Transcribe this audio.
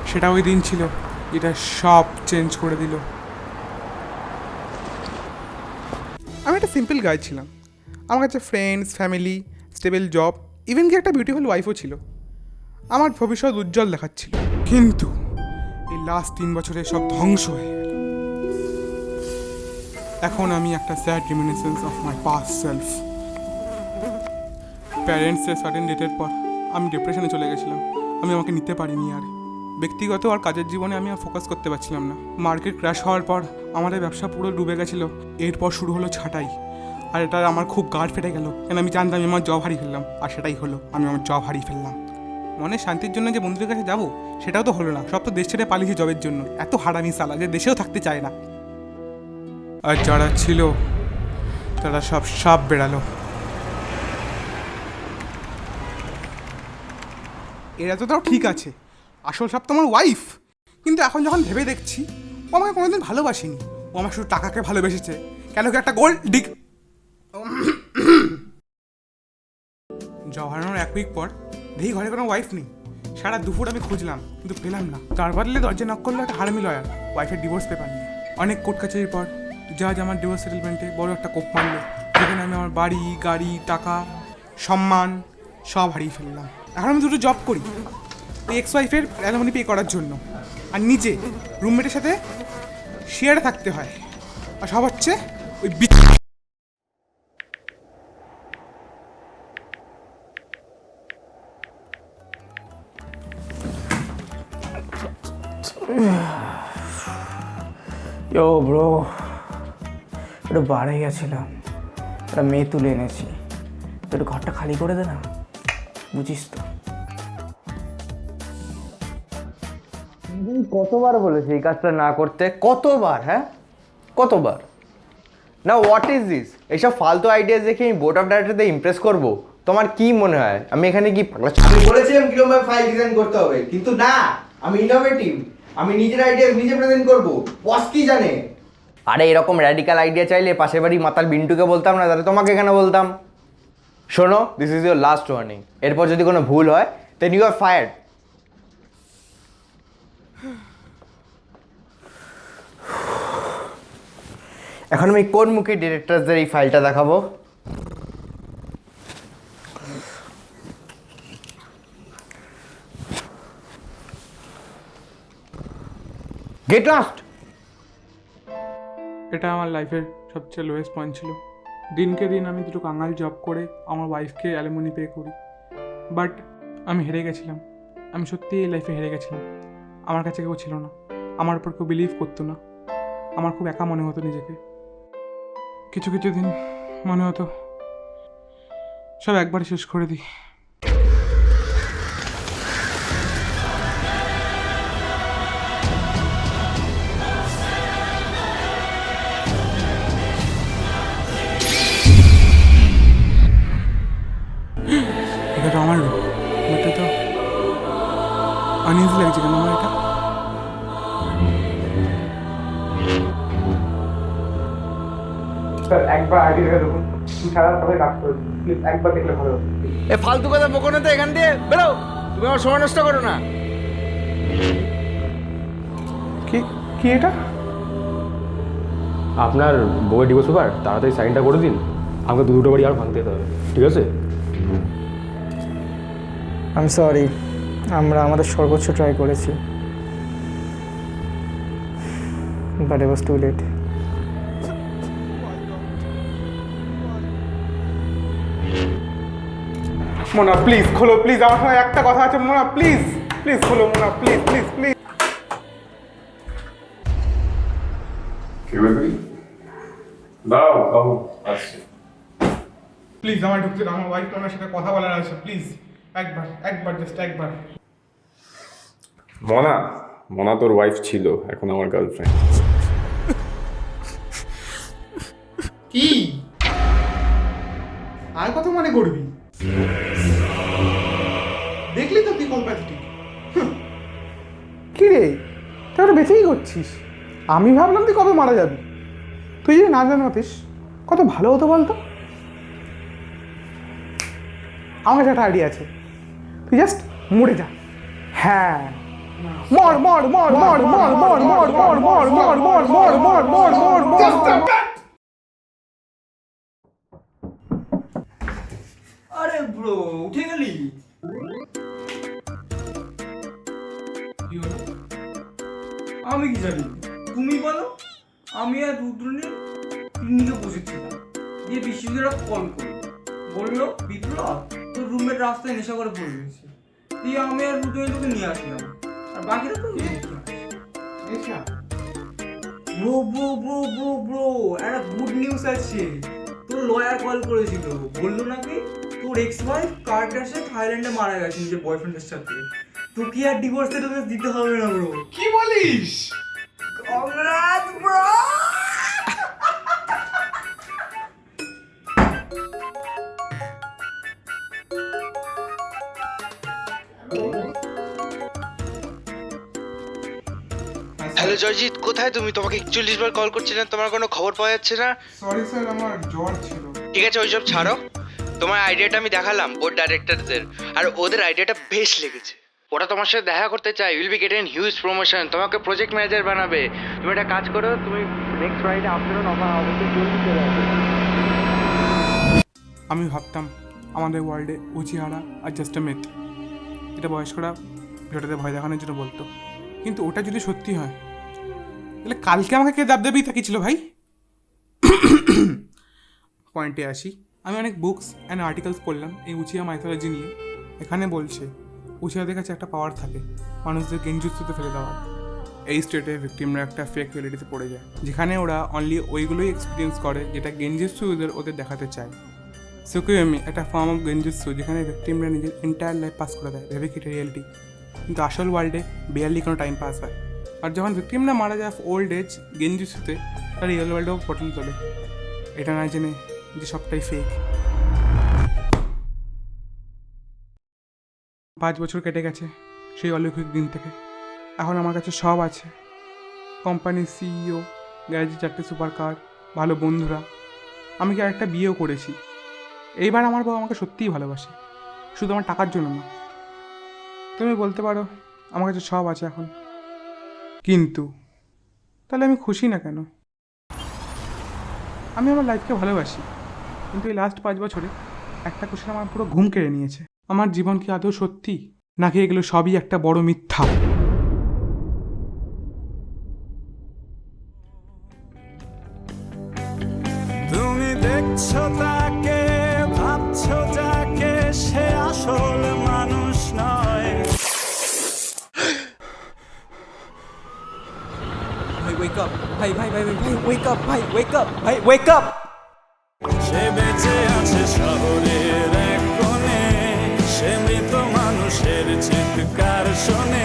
সেটা ওই দিন ছিল যেটা সব চেঞ্জ করে দিল। আমি একটা সিম্পল গাই ছিলাম। আমার কাছে friends, family, stable job, even কি একটা বিউটিফুল ওয়াইফও ছিল। আমার ভবিষ্যৎ উজ্জ্বল দেখাচ্ছিল। কিন্তু এই লাস্ট 3 বছরে সব ধ্বংস হয়ে গেল। এখন আমি একটা sad reminiscence of my past self. প্যারেন্টসের সাডেন ডেথের পর আমি ডিপ্রেশনে চলে গেছিলাম। আমি আমাকে নিতে পারিনি আর। ব্যক্তিগত আর কাজের জীবনে আমি আর ফোকাস করতে পারছিলাম না। মার্কেট ক্র্যাশ হওয়ার পর আমাদের ব্যবসা পুরো ডুবে গেছিলো। এরপর শুরু হলো ছাঁটাই। আর এটা আমার খুব গার্ড ফেটে গেল, কেন আমি জানতাম আমি আমার জব হারিয়ে ফেললাম। আর সেটাই হলো, আমি আমার জব হারিয়ে ফেললাম। মনের শান্তির জন্য যে বন্ধুদের কাছে যাবো সেটাও তো হলো না। সব তো দেশ ছেড়ে পালিয়েছি জবের জন্য। এত হারামি সালা যে দেশেও থাকতে চায় না। আর যারা ছিল তারা সব সাপ বেড়ালো। এরা তো তাও ঠিক আছে, আসল সাপ তো আমার ওয়াইফ। কিন্তু এখন যখন ভেবে দেখছি ও আমাকে কোনোদিন ভালোবাসেনি। ও আমার শুধু টাকাকে ভালোবেসেছে। কেন কি একটা গোল্ড ডিগ। জব হারানোর 1 উইক পর দেখি ঘরে কোনো ওয়াইফ নেই। সারা দুপুর আমি খুঁজলাম কিন্তু পেলাম না। তার বদলে দরজা নক করলো একটা হারামি লয়ার, ওয়াইফের ডিভোর্স পেপার নিয়ে। অনেক কোর্ট কাছারির পর জাজ আমার ডিভোর্স সেটেলমেন্টে বড় একটা কোপ মারলো, যেখানে আমি আমার বাড়ি, গাড়ি, টাকা, সম্মান সব হারিয়ে ফেললাম। এখন আমি দুটো জব করি ওই এক্স ওয়াইফের অ্যালামনি পে করার জন্য, আর নিজে রুমমেটের সাথে শেয়ারে থাকতে হয়। আর সব হচ্ছে ওই ইয়ো ব্রো, একটু বাড়ে গেছিলাম, একটা মেয়ে তুলে এনেছি, একটু ঘরটা খালি করে দে না, বুঝিস তো। কতবার বলেছি এই কাজটা না করতে? কতবার? হ্যাঁ কতবার? না হোয়াট ইজ দিস? এইসব ফালতু আইডিয়াস দেখে আমি বোর্ড অফ ডাইরেক্টরদের ইমপ্রেস করবো? তোমার কি মনে হয় আমি এখানে কি পাগলা? আমি বলেছিলাম কিরকম ফাইল ডিজাইন করতে হবে, কিন্তু না, আমি ইনোভেটিভ, আমি নিজের আইডিয়া নিজে প্রেজেন্ট করবো। বস কি জানে? আরে এরকম র্যাডিক্যাল আইডিয়া চাইলে পাশের বাড়ি মাতাল বিন্টুকে বলতাম না, তাহলে তোমাকে কেন বলতাম? শোনো, this is your last warning. এরপর যদি কোনো ভুল হয় দেন ইউ আর ফায়ার্ড। এখন আমি কোন মুখে ডিরেক্টরদের এই ফাইলটা দেখাবো? Get lost. এটা আমার লাইফের সবচেয়ে লোয়েস্ট পয়েন্ট ছিল। দিনকে দিন আমি দুটো কাঙাল জব করে আমার ওয়াইফকে অ্যালিমনি পে করি, বাট আমি হেরে গেছিলাম। আমি সত্যিই এই লাইফে হেরে গেছিলাম। আমার কাছে কেউ ছিল না, আমার উপর কেউ বিলিভ করতো না। আমার খুব একা মনে হতো নিজেকে। কিছু কিছু দিন মনে হতো সব একবারে শেষ করে দিই। এটা তো আমার রূপ, বাট এটা আনইজি লাগছে কেন আমার এটা? একবার আইডিয়া দেখুন, সারা সবাই কাজ করে প্লিজ একবার দেখলে ভালো হবে। এ ফালতু কথা বকো না তো, এখান দিয়ে বেরো। তুমি আমার সময় নষ্ট করো না। কি কি এটা? আপনার বউয়ের ডিভোর্স পেপার তাড়াতাড়ি সাইনটা করে দিন। আমাকে দুটো বাড়ি আর ভাঙতে যেতে হবে, ঠিক আছে? আই এম সরি, আমরা আমাদের সর্বোচ্চ ট্রাই করেছি, but it was too late. Mona please খোলো, প্লিজ আমার সঙ্গে একটা কথা আছে। মোনা প্লিজ, প্লিজ খোলো মোনা, প্লিজ প্লিজ প্লিজ। দাঁড়াও, আসছি। প্লিজ আমার ঢুকতে দাও, আমার ওয়াইফ মোনার সাথে কথা বলার আছে। প্লিজ একবার, একবার, জাস্ট একবার। মনা, মনা তোর ওয়াইফ ছিল, এখন আমার গার্লফ্রেন্ড। কি আর কত মনে করবি? দেখলি তো তুই কলপ্যাথেটিক। কি রে, তুই ওটা বেঁচেই করছিস? আমি ভাবলাম তুই কবে মারা যাবি। তুই যদি না জানাতিস কত ভালো হতো বলতো। আমার কাছে একটা আইডিয়া আছে, তুই জাস্ট মরে যা। হ্যাঁ, মর মর মর মর মর মর মর মর মর মর মর মর মর মর মর মর। আরে ব্রো উঠে গেলি? আমি কি জানি, তুমি বলো। আমি আর রুদ্রনীল ক্লিনিকে বসেছিলাম, দিয়ে বিশ্বজিৎরা কল করলো, বললো বিপ্লব তোর রুমের রাস্তায় নেশা করে পড়ে গেছে। দিয়ে আমি আর রুদ্রনীল তোকে নিয়ে আসলাম, আর বাকিরা তো bro bro bro bro bro একটা গুড নিউজ আছে। তোর লয়ার কল করেছিল, বললো নাকি তোর এক্স ওয়াইফ কার ক্র্যাশে থাইল্যান্ডে মারা গেছে নিজের বয়ফ্রেন্ডের সাথে। তোকে আর ডিভোর্স সার্টিফিকেট দিতে হবে না ব্রো। কি বলিস? কংগ্রাট ব্রো। হ্যালো জয়জিৎ, কোথায় তুমি? তোমাকে 41 বার কল করছিলাম, তোমার কোনো খবর পাওয়া যাচ্ছে না। সরি স্যার, আমার জ্বর ছিল। ঠিক আছে, ওইসব ছাড়ো। তোমার আইডিয়াটা আমি দেখালাম বোর্ড ডাইরেক্টরদের, আর ওদের আইডিয়াটা বেশ লেগেছে। ওরা তোমার সাথে দেখা করতে চায়। Will be getting huge promotion, তোমাকে প্রজেক্ট ম্যানেজার বানাবে। তুমি একটা কাজ করো, তুমি নেক্সট ফ্রাইডে আফটারনুন অবশ্যই জলদি চলে আসবে। আমি ভাবতাম আমাদের ওয়ার্ল্ডে উচিহারা আর জাস্ট আ মিথ, এটা বয়স্করা ভিডিওটাতে ভয় দেখানোর জন্য বলতো। কিন্তু ওটা যদি সত্যি হয় তাহলে কালকে আমাকে কে দাবদাবি থাকিয়েছিল ভাই? পয়েন্টে আসি। আমি অনেক বুকস অ্যান্ড আর্টিকেলস পড়লাম এই উচিয়া মাইথোলজি নিয়ে। এখানে বলছে উচিয়াদের কাছে একটা পাওয়ার থাকে মানুষদের গেঞ্জুস্তুতে ফেলে দেওয়ার। এই স্টেটে ভিকটিমরা একটা ফেক রিয়েলিটিতে পড়ে যায়, যেখানে ওরা অনলি ওইগুলোই এক্সপিরিয়েন্স করে যেটা গেঞ্জুস্তু ওদের দেখাতে চায়। সুকুয়েমি একটা ফর্ম অফ গেঞ্জুস্তু, যেখানে ভিকটিমরা নিজের এন্টায়ার লাইফ পাস করে দেয় ভেবে কি এটা রিয়েলিটি, কিন্তু আসল ওয়ার্ল্ডে বেয়ারলি কোনো টাইম পাস হয়। আর যখন ভিকটিমরা মারা যায় ওল্ড এজ গেঞ্জুস্তুতে, তারা রিয়েল ওয়ার্ল্ডেও পটল তোলে, এটা না জেনে যে সবটাই ফেক। 5 বছর কেটে গেছে সেই অলৌকিক দিন থেকে। এখন আমার কাছে সব আছে, কোম্পানির সিইও, গ্যারেজে 4টে সুপার কার, ভালো বন্ধুরা, আমি কি আরেকটা বিয়েও করেছি। এইবার আমার বউ আমাকে সত্যিই ভালোবাসে, শুধু আমার টাকার জন্য না। তুমি বলতে পারো আমার কাছে সব আছে এখন, কিন্তু তাহলে আমি খুশি না কেন? আমি আমার লাইফকে ভালোবাসি, কিন্তু এই লাস্ট 5 বছরে একটা কোশ্চেন আমার পুরো ঘুম কেড়ে নিয়েছে। আমার জীবন কি আদৌ সত্যি, নাকি এগুলো সবই একটা বড় মিথ্যা? তুমি দেখছো তাকে, ভাবছো যাকে, সে আসল মানুষ নয়। ভাই ওয়েক আপ, ভাই ভাই ভাই ভাই ওয়েক আপ, ভাই ওয়েক আপ, ভাই ওয়েক আপ। সে বেঁচে আছে শহরের এক কোণে, সে মৃত মানুষের চিৎকার শোনে।